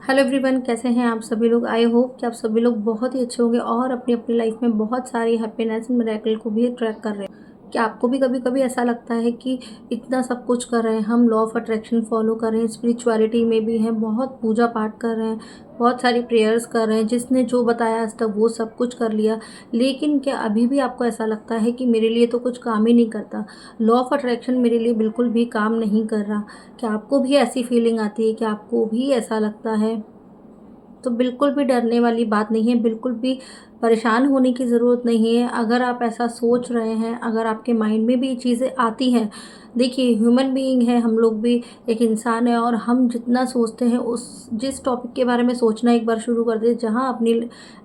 Hello everyone, कैसे हैं आप सभी लोग। आई होप कि आप सभी लोग बहुत ही अच्छे होंगे और अपनी अपनी लाइफ में बहुत सारी हैप्पीनेस एंड मिरेकल को भी ट्रैक कर रहे हैं। क्या आपको भी कभी कभी ऐसा लगता है कि इतना सब कुछ कर रहे हैं, हम लॉ ऑफ अट्रैक्शन फॉलो कर रहे हैं, स्पिरिचुअलिटी में भी हैं, बहुत पूजा पाठ कर रहे हैं, बहुत सारी प्रेयर्स कर रहे हैं, जिसने जो बताया आज तक वो सब कुछ कर लिया, लेकिन क्या अभी भी आपको ऐसा लगता है कि मेरे लिए तो कुछ काम ही नहीं करता, लॉ ऑफ अट्रैक्शन मेरे लिए बिल्कुल भी काम नहीं कर रहा। क्या आपको भी ऐसी फीलिंग आती है? क्या आपको भी ऐसा लगता है? तो बिल्कुल भी डरने वाली बात नहीं है, बिल्कुल भी परेशान होने की ज़रूरत नहीं है। अगर आप ऐसा सोच रहे हैं, अगर आपके माइंड में भी ये चीज़ें आती हैं, देखिए ह्यूमन बीइंग है, हम लोग भी एक इंसान है, और हम जितना सोचते हैं उस जिस टॉपिक के बारे में सोचना एक बार शुरू कर दें, जहाँ अपनी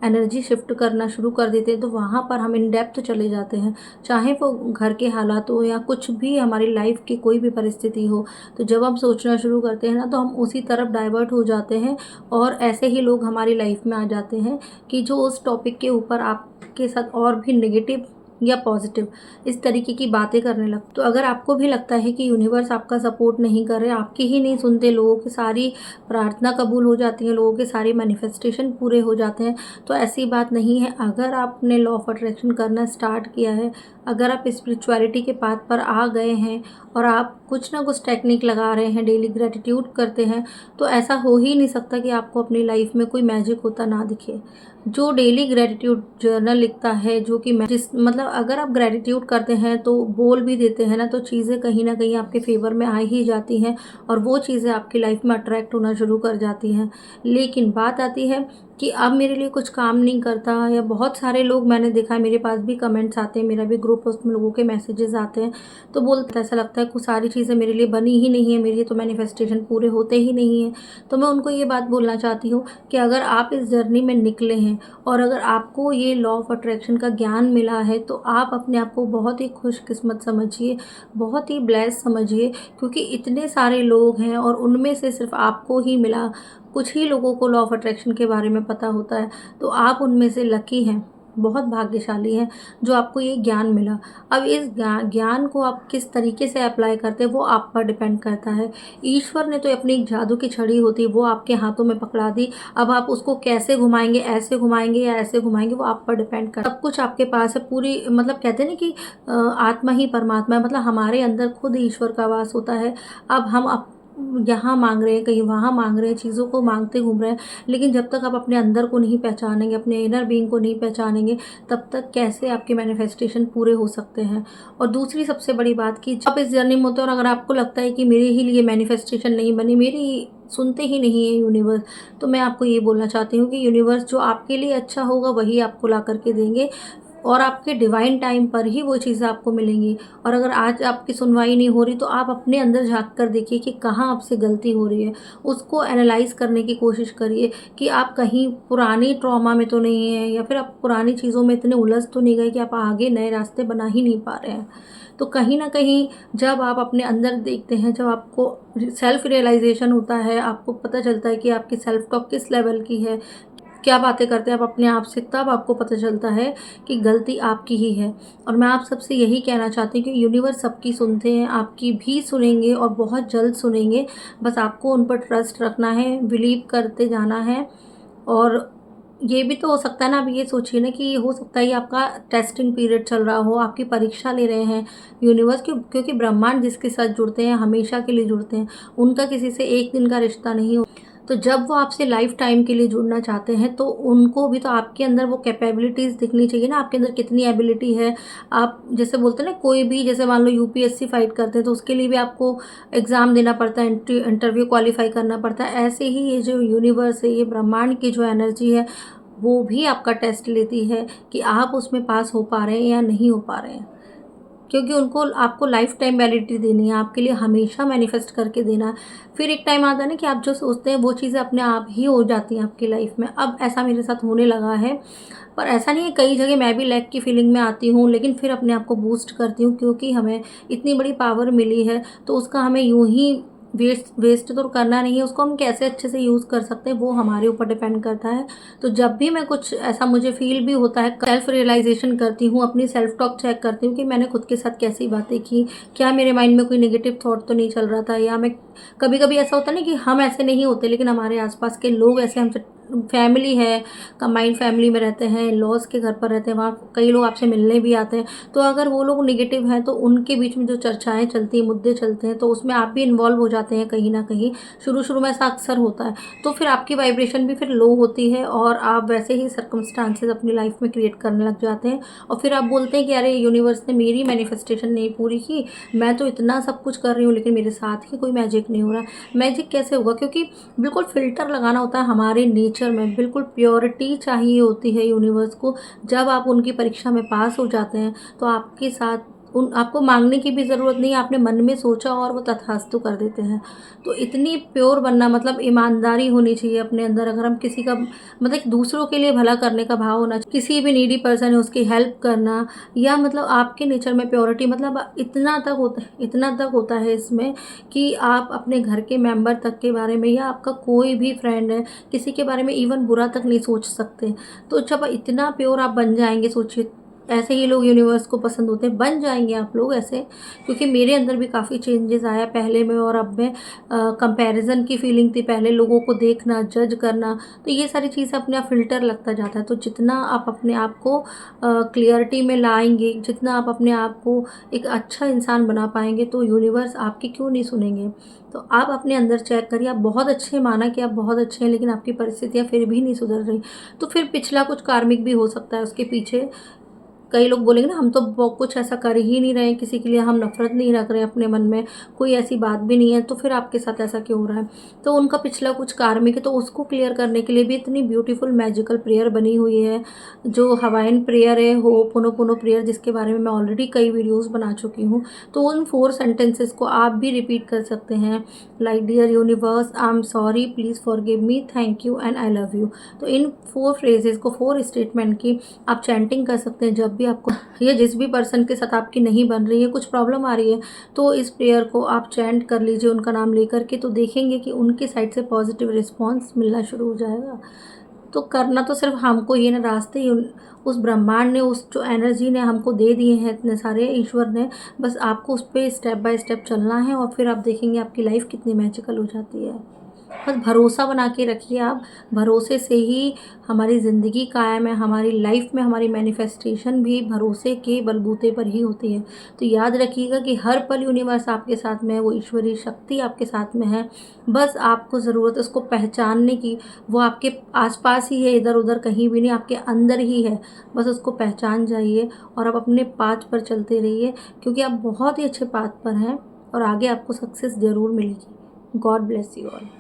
एनर्जी शिफ्ट करना शुरू कर देते हैं, तो वहाँ पर हम इन डेप्थ चले जाते हैं। चाहे वो घर के हालात हो या कुछ भी हमारी लाइफ की कोई भी परिस्थिति हो, तो जब हम सोचना शुरू करते हैं ना, तो हम उसी तरफ डाइवर्ट हो जाते हैं, और ऐसे ही लोग हमारी लाइफ में आ जाते हैं कि जो उस टॉपिक के ऊपर आपके साथ और भी नेगेटिव या पॉजिटिव इस तरीके की बातें करने लगते। तो अगर आपको भी लगता है कि यूनिवर्स आपका सपोर्ट नहीं कर रहे, आपकी ही नहीं सुनते, लोगों की सारी प्रार्थना कबूल हो जाती है, लोगों के सारे मैनिफेस्टेशन पूरे हो जाते हैं, तो ऐसी बात नहीं है। अगर आपने लॉ ऑफ अट्रैक्शन करना स्टार्ट किया है, अगर आप स्पिरिचुअलिटी के पाथ पर आ गए हैं और आप कुछ ना कुछ टेक्निक लगा रहे हैं, डेली ग्रेटिट्यूड करते हैं, तो ऐसा हो ही नहीं सकता कि आपको अपनी लाइफ में कोई मैजिक होता ना दिखे। जो डेली ग्रेटिट्यूड जर्नल लिखता है, जो कि जिस मतलब अगर आप ग्रेटिट्यूड करते हैं तो बोल भी देते हैं ना, तो चीज़ें कहीं ना कहीं आपके फेवर में आ ही जाती हैं, और वो चीज़ें आपकी लाइफ में अट्रैक्ट होना शुरू कर जाती हैं। लेकिन बात आती है कि अब मेरे लिए कुछ काम नहीं करता, या बहुत सारे लोग मैंने देखा है, मेरे पास भी कमेंट्स आते हैं, मेरा भी ग्रुप है, उसमें लोगों के मैसेजेस आते हैं, तो बोलते ऐसा लगता है कुछ सारी चीज़ें मेरे लिए बनी ही नहीं है, मेरे लिए तो मैनिफेस्टेशन पूरे होते ही नहीं है। तो मैं उनको ये बात बोलना चाहती हूँ कि अगर आप इस जर्नी में निकले हैं और अगर आपको ये लॉ ऑफ अट्रैक्शन का ज्ञान मिला है, तो आप अपने आप को बहुत ही खुशकिस्मत समझिए, बहुत ही ब्लेस समझिए, क्योंकि इतने सारे लोग हैं और उनमें से सिर्फ आपको ही मिला, कुछ ही लोगों को लॉ ऑफ अट्रैक्शन के बारे में पता होता है, तो आप उनमें से लकी हैं, बहुत भाग्यशाली हैं जो आपको ये ज्ञान मिला। अब इस ज्ञान को आप किस तरीके से अप्लाई करते हैं वो आप पर डिपेंड करता है। ईश्वर ने तो अपनी एक जादू की छड़ी होती है, वो आपके हाथों में पकड़ा दी, अब आप उसको कैसे घुमाएंगे, ऐसे घुमाएंगे या ऐसे घुमाएंगे, वो आप पर डिपेंड करता है। सब कुछ आपके पास है, पूरी मतलब कहते हैं ना कि आत्मा ही परमात्मा है, मतलब हमारे अंदर खुद ईश्वर का वास होता है। अब हम यहाँ मांग रहे हैं, कहीं वहाँ मांग रहे हैं, चीज़ों को मांगते घूम रहे हैं, लेकिन जब तक आप अपने अंदर को नहीं पहचानेंगे, अपने इनर बीइंग को नहीं पहचानेंगे, तब तक कैसे आपके मैनिफेस्टेशन पूरे हो सकते हैं। और दूसरी सबसे बड़ी बात कि जब आप इस जर्नी में होते हैं और अगर आपको लगता है कि मेरे ही लिए मैनिफेस्टेशन नहीं बनी, मेरी सुनते ही नहीं है यूनिवर्स, तो मैं आपको ये बोलना चाहती हूँ कि यूनिवर्स जो आपके लिए अच्छा होगा वही आपको ला करके देंगे, और आपके डिवाइन टाइम पर ही वो चीज़ें आपको मिलेंगी। और अगर आज आपकी सुनवाई नहीं हो रही, तो आप अपने अंदर झांक कर देखिए कि कहाँ आपसे गलती हो रही है, उसको एनालाइज करने की कोशिश करिए कि आप कहीं पुरानी ट्रॉमा में तो नहीं है, या फिर आप पुरानी चीज़ों में इतने उलझ तो नहीं गए कि आप आगे नए रास्ते बना ही नहीं पा रहे हैं। तो कहीं ना कहीं जब आप अपने अंदर देखते हैं, जब आपको सेल्फ रियलाइजेशन होता है, आपको पता चलता है कि आपकी सेल्फ टॉक किस लेवल की है, क्या बातें करते हैं आप अपने आप से, तब आपको पता चलता है कि गलती आपकी ही है। और मैं आप सबसे यही कहना चाहती हूँ कि यूनिवर्स सबकी सुनते हैं, आपकी भी सुनेंगे और बहुत जल्द सुनेंगे। बस आपको उन पर ट्रस्ट रखना है, बिलीव करते जाना है। और ये भी तो हो सकता है ना, अब ये सोचिए ना कि हो सकता है ये आपका टेस्टिंग पीरियड चल रहा हो, आपकी परीक्षा ले रहे हैं यूनिवर्स, क्योंकि ब्रह्मांड जिसके साथ जुड़ते हैं हमेशा के लिए जुड़ते हैं, उनका किसी से एक दिन का रिश्ता नहीं हो। तो जब वो आपसे लाइफ टाइम के लिए जुड़ना चाहते हैं, तो उनको भी तो आपके अंदर वो कैपेबिलिटीज़ दिखनी चाहिए ना, आपके अंदर कितनी एबिलिटी है। आप जैसे बोलते हैं ना, कोई भी जैसे मान लो यूपीएससी फाइट करते हैं, तो उसके लिए भी आपको एग्ज़ाम देना पड़ता है, इंटरव्यू क्वालिफाई करना पड़ता है। ऐसे ही ये जो यूनिवर्स है, ये ब्रह्मांड की जो एनर्जी है, वो भी आपका टेस्ट लेती है कि आप उसमें पास हो पा रहे हैं या नहीं हो पा रहे हैं, क्योंकि उनको आपको लाइफ टाइम वैलिडिटी देनी है, आपके लिए हमेशा मैनिफेस्ट करके देना है। फिर एक टाइम आता है ना कि आप जो सोचते हैं वो चीज़ें अपने आप ही हो जाती हैं आपकी लाइफ में। अब ऐसा मेरे साथ होने लगा है, पर ऐसा नहीं है, कई जगह मैं भी लैक की फीलिंग में आती हूँ, लेकिन फिर अपने आप को बूस्ट करती हूँ, क्योंकि हमें इतनी बड़ी पावर मिली है, तो उसका हमें यूं ही वेस्ट तो करना नहीं है, उसको हम कैसे अच्छे से यूज़ कर सकते हैं वो हमारे ऊपर डिपेंड करता है। तो जब भी मैं कुछ ऐसा मुझे फील भी होता है, सेल्फ रियलाइजेशन करती हूँ, अपनी सेल्फ टॉक चेक करती हूँ कि मैंने खुद के साथ कैसी बातें की, क्या मेरे माइंड में कोई नेगेटिव थॉट तो नहीं चल रहा था, या मैं कभी कभी ऐसा होता है ना कि हम ऐसे नहीं होते, लेकिन हमारे आसपास के लोग ऐसे हमसे, फैमिली है, कंबाइंड फैमिली में रहते हैं, लॉज के घर पर रहते हैं, वहाँ कई लोग आपसे मिलने भी आते हैं, तो अगर वो लोग निगेटिव हैं तो उनके बीच में जो चर्चाएं चलती हैं, मुद्दे चलते हैं, तो उसमें आप भी इन्वॉल्व हो जाते हैं कहीं ना कहीं। शुरू शुरू में ऐसा अक्सर होता है, तो फिर आपकी वाइब्रेशन भी फिर लो होती है और आप वैसे ही सर्कमस्टांसेस अपनी लाइफ में क्रिएट करने लग जाते हैं। और फिर आप बोलते हैं कि अरे यूनिवर्स ने मेरी मैनिफेस्टेशन नहीं पूरी की, मैं तो इतना सब कुछ कर रही हूँ लेकिन मेरे साथ ही कोई मैजिक नहीं हो रहा। मैजिक कैसे होगा? क्योंकि बिल्कुल फ़िल्टर लगाना होता है हमारे नेचर में, बिल्कुल प्योरिटी चाहिए होती है यूनिवर्स को। जब आप उनकी परीक्षा में पास हो जाते हैं तो आपके साथ उन आपको मांगने की भी ज़रूरत नहीं है, आपने मन में सोचा और वो तथास्तु कर देते हैं। तो इतनी प्योर बनना, मतलब ईमानदारी होनी चाहिए अपने अंदर। अगर हम किसी का, मतलब दूसरों के लिए भला करने का भाव होना चाहिए, किसी भी नीडी पर्सन है उसकी हेल्प करना, या मतलब आपके नेचर में प्योरिटी, मतलब इतना तक होता है इसमें कि आप अपने घर के मेंबर तक के बारे में, या आपका कोई भी फ्रेंड है, किसी के बारे में इवन बुरा तक नहीं सोच सकते। तो जब इतना प्योर आप बन जाएंगे, सोचिए, ऐसे ही लोग यूनिवर्स को पसंद होते हैं, बन जाएंगे आप लोग ऐसे। क्योंकि मेरे अंदर भी काफ़ी चेंजेस आया पहले में और अब में। कंपैरिजन की फीलिंग थी पहले, लोगों को देखना, जज करना, तो ये सारी चीज़ें अपने आप फ़िल्टर लगता जाता है। तो जितना आप अपने आप को क्लियरिटी में लाएंगे, जितना आप अपने आप को एक अच्छा इंसान बना पाएंगे, तो यूनिवर्स आपकी क्यों नहीं सुनेंगे। तो आप अपने अंदर चेक करिए, आप बहुत अच्छे, माना कि आप बहुत अच्छे हैं, लेकिन आपकी परिस्थितियाँ फिर भी नहीं सुधर रही, तो फिर पिछला कुछ कार्मिक भी हो सकता है उसके पीछे। कई लोग बोलेंगे ना, हम तो कुछ ऐसा कर ही नहीं रहे हैं, किसी के लिए हम नफरत नहीं रख रहे हैं अपने मन में, कोई ऐसी बात भी नहीं है, तो फिर आपके साथ ऐसा क्यों हो रहा है? तो उनका पिछला कुछ कार्मिक है, तो उसको क्लियर करने के लिए भी इतनी ब्यूटीफुल मैजिकल प्रेयर बनी हुई है, जो हवाइन प्रेयर है, होपोनोपोनो प्रेयर, जिसके बारे में मैं ऑलरेडी कई वीडियोज़ बना चुकी हूँ। तो उन 4 सेंटेंसेस को आप भी रिपीट कर सकते हैं, like dear universe, I am sorry, please forgive me, thank you and I love you. तो इन 4 फ्रेजेस को, 4 स्टेटमेंट की आप चैंटिंग कर सकते हैं जब भी आपको, या जिस भी पर्सन के साथ आपकी नहीं बन रही है, कुछ प्रॉब्लम आ रही है, तो इस प्रेयर को आप चैंट कर लीजिए उनका नाम लेकर के, तो देखेंगे कि उनकी साइड से पॉजिटिव रिस्पॉन्स मिलना शुरू हो जाएगा। तो करना तो सिर्फ हमको ही है ना, रास्ते ही उस ब्रह्मांड ने, उस जो एनर्जी ने हमको दे दिए हैं इतने सारे, ईश्वर ने, बस आपको उस पर स्टेप बाय स्टेप चलना है और फिर आप देखेंगे आपकी लाइफ कितनी मैजिकल हो जाती है। बस भरोसा बना के रखिए आप, भरोसे से ही हमारी ज़िंदगी कायम है, हमारी लाइफ में हमारी मैनिफेस्टेशन भी भरोसे के बलबूते पर ही होती है। तो याद रखिएगा कि हर पल यूनिवर्स आपके साथ में है, वो ईश्वरीय शक्ति आपके साथ में है, बस आपको ज़रूरत है उसको पहचानने की। वो आपके आसपास ही है, इधर उधर कहीं भी नहीं, आपके अंदर ही है, बस उसको पहचान जाइए और आप अपने पाथ पर चलते रहिए, क्योंकि आप बहुत ही अच्छे पाथ पर हैं और आगे आपको सक्सेस ज़रूर मिलेगी। God bless you all.